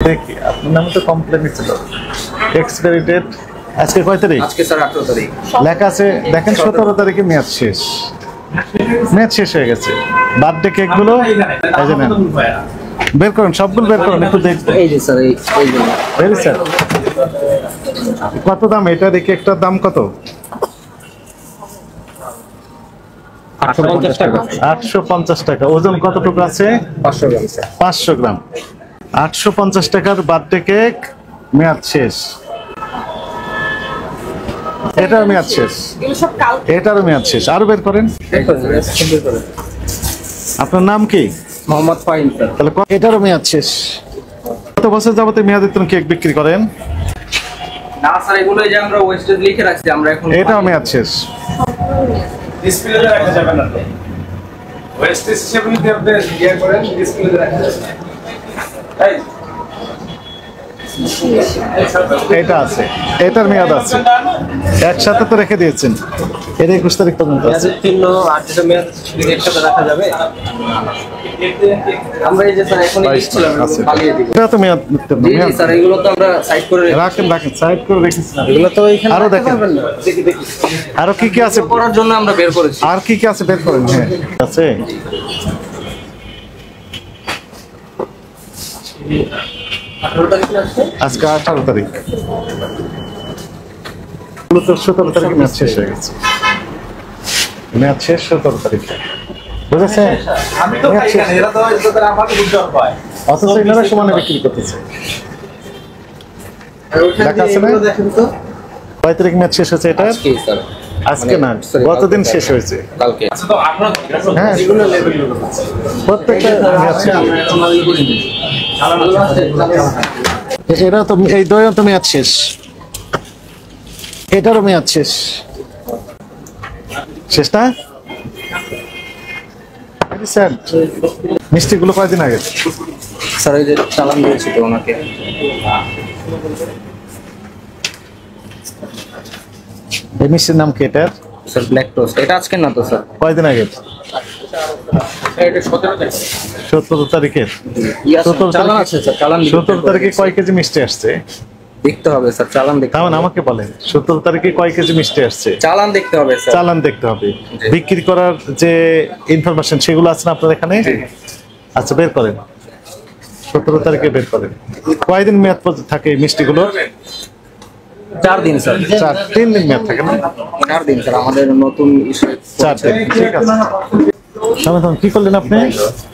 দেখি আপনার নামে তো কমপ্লেন ছিল। এক্সপায়ারি ডেট আজকে কয় তারিখ? আজকে স্যার 18 তারিখ লেখা আছে, দেখেন 17 তারিখে মেয়াদ শেষ। মেয়াদ শেষ হয়ে গেছে। বার্থডে কেক গুলো এই যে নেন, বের করুন, সবগুলো বের করুন, একটু দেখতে। এই যে স্যার, এই যে ভেরি স্যার। কত দাম এটা? দেখি একটার দাম কত? 850 টাকা। 850 টাকা। ওজন কতটুকু আছে? 500 গ্রাম স্যার। 500 গ্রাম। 850 টাকার বার্থডে কেক, মেয়াদ শেষ। এটার মেয়াদ শেষ, এটারও মেয়াদ শেষ। আরো বের করেন। আপনার নাম কি? মোহাম্মদ ফাহিম স্যার। তাহলে এটারও মেয়াদ শেষ। কত বছর যাবতে মেয়াদোত্তোলন কেক বিক্রি করেন? না স্যার, এগুলো যে আমরা ওয়েস্টেজ লিখে রাখছি, আমরা এখন এটাও মেয়াদ শেষ। ডিসপ্লেতে রাখা যাবে না তো, ওয়েস্টেজ হিসেবে যদি আপনি ইয়ে করেন ডিসপ্লেতে রাখা যাবে। তাই এটা আছে, এটার মেয়াদ আছে, একসাথে তো রেখে দিয়েছেন। এর 21 তারিখ পর্যন্ত আছে। চিহ্ন আর যেটা মেয়াদ একসাথে রাখা যাবে। আমরা এই যে স্যার এখন দিচ্ছিলাম, পালিয়ে দিব। এটা তো মেয়াদ উত্তীর্ণ। জি জি স্যার, এগুলো তো আমরা সাইড করে রাখেন, রাখেন, সাইড করে রেখেছি। এগুলো তো এখানে আরো দেখেন, দেখি দেখি আরো কি কি আছে করার জন্য আমরা বের করেছি। আর কি কি আছে বের করেন। হ্যাঁ আছে। আজকে 18 তারিখ, 17 তারিখে মেয়াদ শেষ হয়ে গেছে। মেয়াদ শেষ 17 তারিখে, বুঝেছেন? আমি তো খাই না, এরা তো এদের আমাকে বুঝতে পায়। অথচ এনারা সমানে বিক্রি করতেছে। দেখা আছে না? দেখেন তো কয় তারিখ মেয়াদ শেষ হয়েছে এটা? আজকে স্যার, আজকে না, গতদিন শেষ হয়েছে। কালকে। আচ্ছা তো আপনারা হ্যাঁ, এগুলো লেভেলগুলো প্রত্যেকটা মেয়াদ শেষ। এরা তো এই দইও তো মেয়াদ শেষ, এটারও মেয়াদ শেষ। শেষ না? স্যার মিষ্টিগুলো কয়দিন আগে? স্যার এই যে চালান দিয়েছি তো ওনাকে। এই মিষ্টির নাম কি এটার? Sir black toast. এটা আজকে না তো স্যার, কয়দিন আগে? এটা 17 তারিখ। 17 তারিখের। চালান আছে স্যার, চালান 17 তারিখে কয় কেজি মিষ্টি আসছে দেখতে হবে স্যার, চালান দেখতে তাহলে হবে। আমাকে বলেন 17 তারিখে কয় কেজি মিষ্টি আসছে? চালান দেখতে হবে স্যার। চালান দেখতে হবে। বিক্রি করার যে ইনফরমেশন সেগুলো আছে না আপনার এখানে? আচ্ছা বের করেন, 17 তারিখে বের করেন। কয়দিন মেয়াদ থাকে এই মিষ্টিগুলো? 4 দিন স্যার। 3 দিন মেয়াদ থাকে না? 4 দিন স্যার, আমাদের নতুন ইস্যু। 4 দিন, ঠিক আছে। সমাধান কি করলেন আপনি?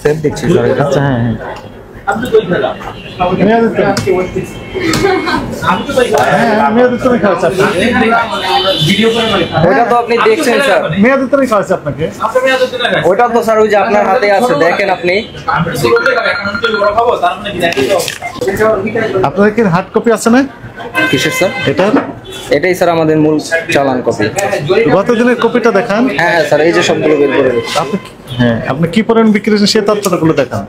সেভ দেখছি স্যার। আচ্ছা হ্যাঁ হ্যাঁ, আমি তো কই খেলাম, মেয়াদ তো আমি তো কই খেলাম, হ্যাঁ মেয়াদ তো খাওয়াচ্ছে আপনাকে। ভিডিও করে মানে ওটা তো আপনি দেখছেন স্যার, মেয়াদ তো খাওয়াচ্ছে আপনাকে। আপনি মেয়াদ দিতে না ওটা তো স্যার ওই যে আপনার হাতে আছে, দেখেন আপনি। আমি তো করতে গেলাম, এখন তো বড় খাবো, তার মানে কি দেখি তো আপনাদের কি হার্ড কপি আছে না কিসের স্যার? এটার? এটাই স্যার আমাদের মূল চালান কপি। গত দিনের কপিটা দেখান। হ্যাঁ হ্যাঁ স্যার, এই যে সবগুলো বের করে রেখেছি। আপনি হ্যাঁ, আপনি কি পরিমাণ বিক্রি করেছেন সে তথ্যগুলো দেখান।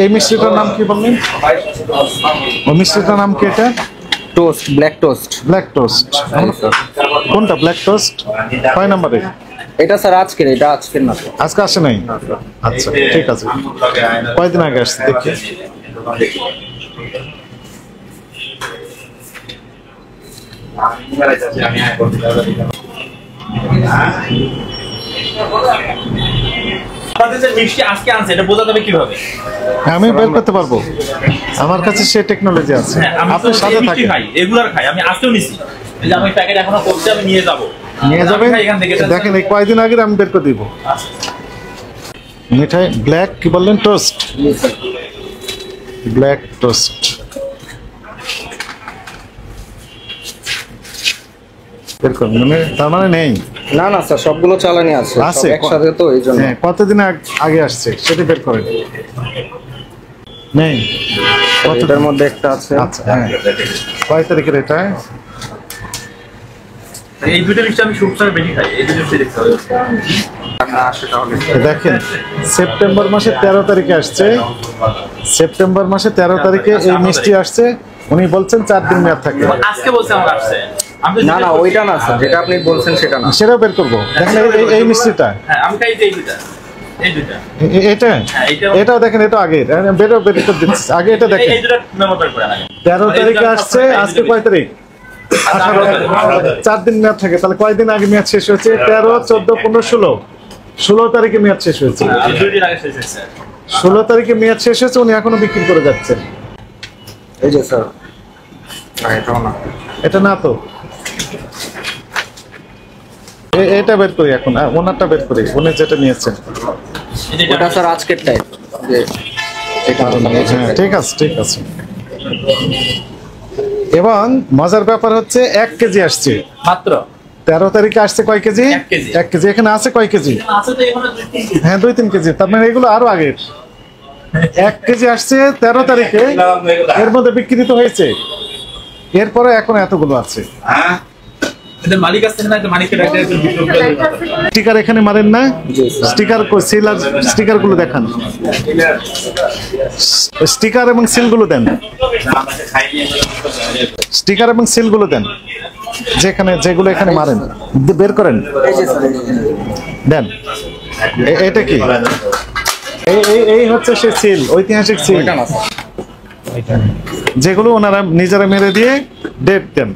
এই মিষ্টিটার নাম কি বললেন? ওই মিষ্টিটার নাম কি? এটা toast, black toast. Black toast. কোনটা ব্ল্যাক টোস্ট? কয় নম্বরে? এটা স্যার আজকের, এটা আজকের না স্যার। আজকে আসে নাই? আচ্ছা ঠিক আছে। কয়দিন আগে আসছে দেখি। আপনাদের যে মিষ্টি আজকে আনছে এটা বোঝা যাবে কিভাবে? আমি বের করতে পারবো, আমার কাছে সে টেকনোলজি আছে। আমি আপনি তো সাথে মিষ্টি থাকেন, খাই, রেগুলার খাই, আমি আজকেও নিছি। এই যে আমি প্যাকেট এখনো করতে, আমি নিয়ে যাব। নিয়ে যাবেন। আমি খাই এখান থেকে। দেখেন এই কয়দিন আগে আমি বের করে দিব। মিঠাই ব্ল্যাক কি বললেন? টোস্ট, ব্ল্যাক টোস্ট বের করুন। মানে তার মানে নেই? না না স্যার, সবগুলো চালানি আছে, আছে সব একসাথে তো এই জন্য। হ্যাঁ, কতদিন আগে আসছে সেটা বের করেন। নেই? এটার মধ্যে একটা আছে। আচ্ছা হ্যাঁ, কয় তারিখের এটা? এই দুটো মিষ্টি আমি সবসময় বেশি খাই, এই দুটো মিষ্টি দেখতে হবে। না আসে তাহলে দেখেন সেপ্টেম্বর মাসের 13 তারিখে আসছে। সেপ্টেম্বর মাসে 13 তারিখে এই মিষ্টি আসছে। উনি বলছেন 4 দিন মেয়াদ থাকে। আজকে বলছে আমার আসছে। না না, ওইটা না স্যার, যেটা আপনি বলছেন সেটা না। সেটাও বের করবো। দেখেন এই মিষ্টিটা, হ্যাঁ আমি খাই এই দুটো। এই দুইটা এটা হ্যাঁ, এটাও দেখেন, এটা আগে বেরো বের করে দিচ্ছি, আগে এটা দেখেন। এই দুটো মেমো বের করে আগে 13 তারিখে আসছে, আজকে কয় তারিখ? 18 4 দিন মেয়াদ থাকে, তাহলে কয়দিন আগে মেয়াদ শেষ হয়েছে? 13, 14, 15, 16 16 তারিখে মেয়াদ শেষ হয়েছে। আর 2 দিন আগে শেষ হয়েছে 16 তারিখে মেয়াদ শেষ হয়েছে, উনি এখনো বিক্রি করে যাচ্ছেন। এই যে স্যার, এটাও না, এটা না তো, এটা বের করি এখন, ওনারটা বের করি, উনি যেটা নিয়েছেন। ওটা স্যার আজকের টাইপ যে এটা হ্যাঁ, ঠিক আছে ঠিক আছে। এবং মজার ব্যাপার হচ্ছে 1 কেজি আসছে মাত্র 13 তারিখে আসছে কয় কেজি? 1 কেজি। 1 কেজি। এখানে আছে কয় কেজি? আছে তো এখানে 2-3 কেজি হ্যাঁ 2-3 কেজি, তার মানে এগুলো আরো আগের। 1 কেজি আসছে 13 তারিখে, এর মধ্যে বিক্রিত হয়েছে, এরপরে এখন এতগুলো আছে। হ্যাঁ এদের মালিক আছে না, এটা মালিকের একটা ভিডিও করে দেব। স্টিকার এখানে মারেন না? স্টিকার সিল আর স্টিকার গুলো দেখান, স্টিকার এবং সিল গুলো দেন, স্টিকার এবং সিল গুলো দেন, যেখানে যেগুলো এখানে মারেন বের করেন, এই যে স্যার, দেন। এটা কি? এই হচ্ছে সে সিল, ঐতিহাসিক সিল, এটা না স্যার, যেগুলো ওনারা নিজেরা মেরে দিয়ে ডেট দেন।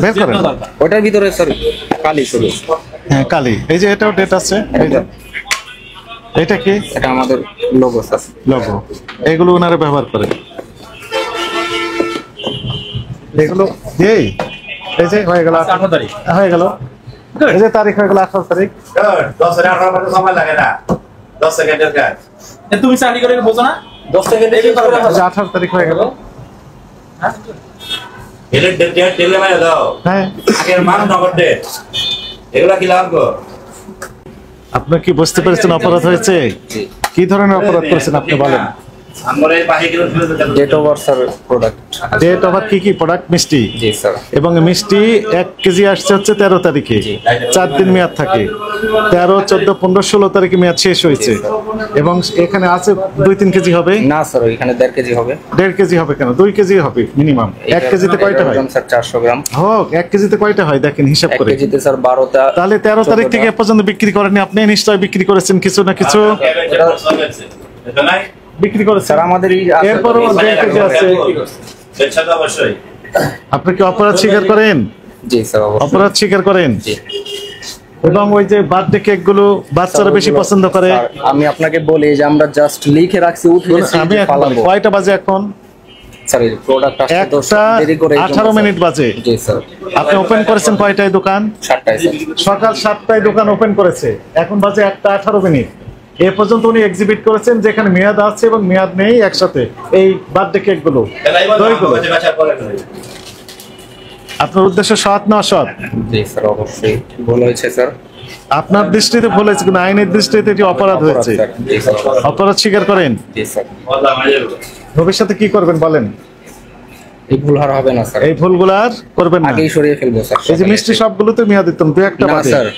বের করেন। ওটার ভিতরে স্যার কালি শুরু, হ্যাঁ কালি, এই যে এটাও ডেট আছে, এই যে এটা কি? এটা আমাদের লোগো স্যার। লোগো, এগুলো ওনারা ব্যবহার করে, এগুলো দিয়েই এই যে হয়ে গেল 18 তারিখ হয়ে গেল, এই যে তারিখ হয়ে গেল 18 তারিখ। 10-18 মিনিট সময় লাগে না, 10 সেকেন্ডের কাজ। তুমি চাকরি করে বোঝো না 10 সেকেন্ড এই এই যে 18 তারিখ হয়ে গেল। এর ডেট টেলে মানে দাও, হ্যাঁ, আগের মান নগদ ডেট, এগুলা কি লাগবে? আপনি কি বুঝতে পেরেছেন অপরাধ হয়েছে? কি ধরনের অপরাধ করেছেন আপনি বলেন? আমরা এই বাহি কিলো ফেলে দিতে date over sir product. Date over কি কি প্রোডাক্ট? মিষ্টি, জি স্যার। এবং মিষ্টি 1 কেজি আসছে হচ্ছে 13 তারিখে, 4 দিন মেয়াদ থাকে, 13, 14, 15, 16 তারিখে মেয়াদ শেষ হয়েছে, এবং এখানে আছে 2-3 কেজি হবে না স্যার, ওইখানে 1.5 কেজি হবে। 1.5 কেজি হবে কেন? 2 কেজি হবে মিনিমাম। 1 কেজিতে কয়টা হয়? স্যার 400 গ্রাম। হোক, 1 কেজিতে কয়টা হয় দেখেন হিসাব 1 করে। কেজিতে স্যার 12টা। তাহলে 13 তারিখ থেকে এ পর্যন্ত বিক্রি করেননি আপনি? নিশ্চয় বিক্রি করেছেন কিছু না কিছু, এটা নাই বিক্রি করেছেন। স্যার আমাদের এরপরও 1.5 কেজি আছে। বেচা তো অবশ্যই। আপনি কি অপরাধ স্বীকার করেন? জি স্যার অবশ্যই। অপরাধ স্বীকার করেন। জি। এবং ওই যে বার্থডে কেক গুলো বাচ্চারা বেশি পছন্দ করে, স্যার, আমি আপনাকে বলি যে আমরা জাস্ট লিখে রাখছি, উঠিয়েছি, আমি যে এখন ফালাবো। কয়টা বাজে এখন? স্যার এই প্রোডাক্ট আসতে তো 1টা দেরি করে 18 মিনিট বাজে। জি স্যার। আপনি ওপেন করেছেন কয়টায় দোকান? 7টায় স্যার। সকাল 7টায় দোকান ওপেন করেছে, এখন বাজে 1টা 18 মিনিট। এ পর্যন্ত উনি এক্সিবিট করেছেন যেখানে মেয়াদ আছে এবং মেয়াদ নেই একসাথে, এই বার্থডে কেক গুলো, দইগুলো। বেচা করে আপনার উদ্দেশ্য সৎ না অসৎ? জি স্যার অবশ্যই ভুল হয়েছে স্যার। আপনার দৃষ্টিতে ভুল হয়েছে, কিন্তু আইনের দৃষ্টিতে এটি অপরাধ হয়েছে। স্যার, জি স্যার। অপরাধ স্বীকার করেন। জি স্যার। বলা মাঝে ভবিষ্যতে কি করবেন বলেন? এই ভুল আর হবে না স্যার, এই ভুলগুলো আর করবেন না। আগেই সরিয়ে ফেলবো স্যার। এই যে মিষ্টি সবগুলোতে মেয়াদ দিতাম, 2-1টা না বাদে। স্যার,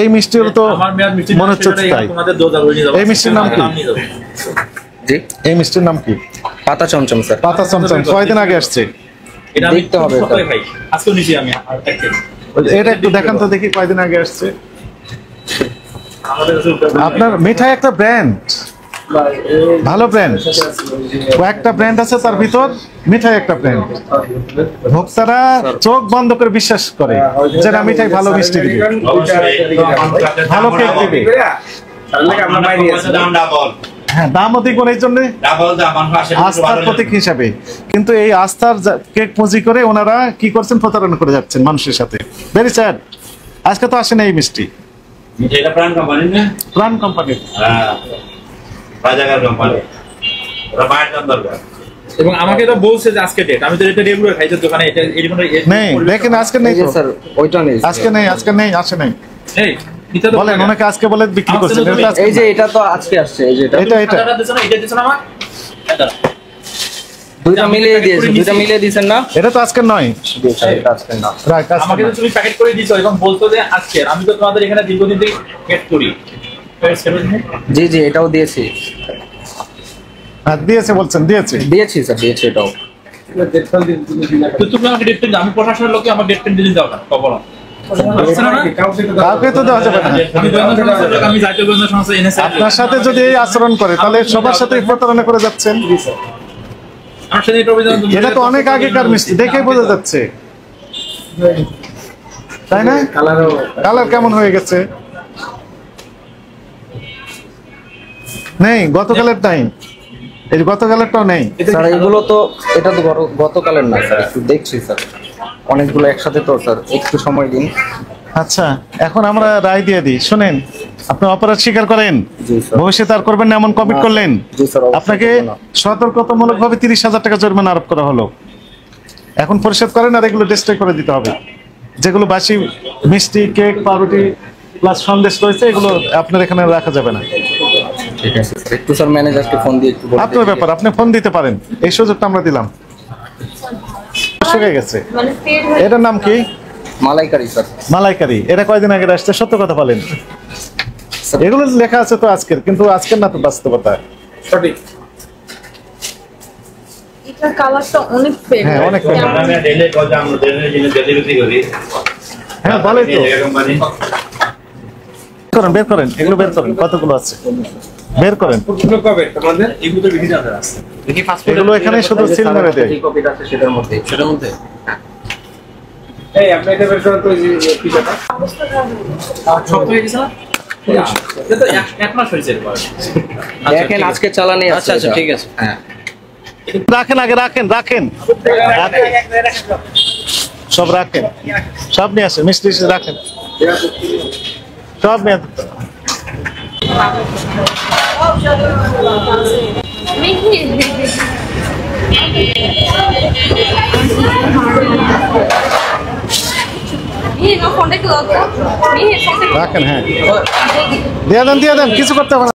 এই মিষ্টিগুলো তো আমার মেয়াদ মিষ্টি মনে হচ্ছে তাই। তোমাদের দোজা বলে নিয়ে যাবো। এই মিষ্টির নাম কি? নিয়ে যাবো। জি এই মিষ্টির নাম কি? পাতা চমচম স্যার। পাতা চমচম। কয়দিন আগে আসছে? এটা আমি দেখতে হবে সকালে এটা। খাই, আজকেও নিছি আমি এক কেজি। এটা একটু দেখান তো দেখি কয়দিন আগে আসছে। আমাদের কাছে উল্টা- আপনার মিঠাই একটা ব্র্যান্ড, ভালো ব্র্যান্ড, কয়েকটা ব্র্যান্ড আছে তার ভিতর মিঠাই একটা ব্র্যান্ড। ভোক্তারা চোখ বন্ধ করে বিশ্বাস করে যে না মিঠাই ভালো মিষ্টি দিবে, ভালো কেক দিবে। দাম ডাবল হ্যাঁ, দামও দ্বিগুণ, এই জন্য ডাবল দাম আমার পাশে আস্থার প্রতীক হিসাবে। কিন্তু এই আস্থার কেক পুঁজি করে ওনারা কি করছেন? প্রতারণা করে যাচ্ছেন মানুষের সাথে। Very sad. আজকে তো আসে না এই মিষ্টি, এটা প্রাণ কোম্পানি না? প্রাণ কোম্পানির। হ্যাঁ বাজার কোম্পানি, ওরা বাইরে দাম দরকার। এবং আমাকে তো বলছে যে আজকে ডেট, আমি তো এটা রেগুলার খাই যে দোকানে, এটা এরকম নেই, দেখেন আজকে নেই এই যে তো। স্যার ওইটা নেই স্যার। আজকে নেই, আজকে নেই, আসে নাই। এই এটা তো বলেন ওনাকে আজকে বলে বিক্রি করছেন, এটা তো আজকে এই যে না। এটা তো আজকে আসছে, এই যে এটা এটা এটা এটা দিছ না, এটা দিছ না আমার এটা দুইটা মিলিয়ে দিয়েছেন, দুইটা মিলিয়ে দিয়েছেন না? এটা তো আজকে নয়। জি স্যার, এটা আজকে না। রাইট, আজকে আমাকে তো নয়। তুমি প্যাকেট করে দিছো এবং বলতো যে আজকে, আমি তো তোমাদের এখানে দীর্ঘদিন থেকে গেট করি। জি জি এটাও দিয়েছি, হ্যাঁ, দিয়েছে বলছেন, দিয়েছে। দিয়েছি স্যার, দিয়েছি এটাও। তো তুমি আমাকে ডেট পেন, আমি প্রশাসনের লোকে আমার ডেট পেন দিয়ে দাও না কবল। কাউকে তো দেওয়া যাবে না। আমি জাতীয় গোয়েন্দা সংস্থা NSA আপনার সাথে যদি এই আচরণ করে তাহলে সবার সাথে প্রতারণা করে যাচ্ছেন। আমার সাথে এটা অভিযান এটা তো অনেক আগেকার মিষ্টি, দেখেই বোঝা যাচ্ছে, তাই না? কালার কেমন হয়ে গেছে? নেই, গতকালের টাইম, এই গতকালেরটাও নেই। স্যার এগুলো তো এটা তো গতকালের না স্যার, একটু দেখছি স্যার, অনেকগুলো একসাথে তো স্যার, একটু সময় দিন। আচ্ছা, এখন আমরা রায় দিয়ে দিই। শুনেন, আপনি অপরাধ স্বীকার করেন, জি স্যার। ভবিষ্যতে আর করবেন না এমন কমিট করলেন। জি স্যার, অবশ্যই আপনাকে করবো না। সতর্কতামূলকভাবে 30,000 টাকা জরিমানা আরোপ করা হলো। এখন পরিশোধ করেন আর এগুলো ডিস্ট্রয় করে দিতে হবে। যেগুলো বাসি মিষ্টি, কেক, পাউরুটি প্লাস সন্দেশ রয়েছে, এগুলো আপনার এখানে রাখা যাবে না। ঠিক আছে স্যার, একটু স্যার ম্যানেজারকে ফোন দিয়ে একটু বলে আপনার ব্যাপার, আপনি ফোন দিতে পারেন, এই সুযোগটা আমরা দিলাম। শুকে গেছে। এটার নাম কি? মালাইকারি স্যার। মালাইকারি। এটা কয়দিন আগে আসছে, সত্য কথা বলেন। এগুলো লেখা আছে তো আজকের, কিন্তু আজকের না তো বাস্তবতা। সঠিক। এটার কালারটা অনেক ফেড। হ্যাঁ, অনেক fade। আমরা ডেলে কথা আমরা ডেলে জিনিস ডেলিভারি করি হ্যাঁ, বলেই তো। কোম্পানি বের করেন, এগুলো বের করেন, কতগুলো আছে বের করেন। এগুলো কবে তোমাদের? এগুলো তো বিভিন্ন জায়গায় আছে দেখি পাসপোর্ট এগুলো এখানে শুধু সিল মেরে দেয়। কি কপিটা আছে সেটার মধ্যে। এই আপনি এটা বের করেন তো, এই যে পিজাটা শক্ত হয়ে গেছে না এটা তো এক মাস হয়েছে এরপর দেখেন আজকে চালানি আছে। আচ্ছা আচ্ছা ঠিক আছে হ্যাঁ, রাখেন, আগে রাখেন, রাখেন, সব রাখেন, সব নিয়ে আসেন, মিষ্টি রাখেন, সব নিয়ে রাখেন। হ্যাঁ, দিয়ে দেন, দিয়ে দেন, কিছু করতে হবে না।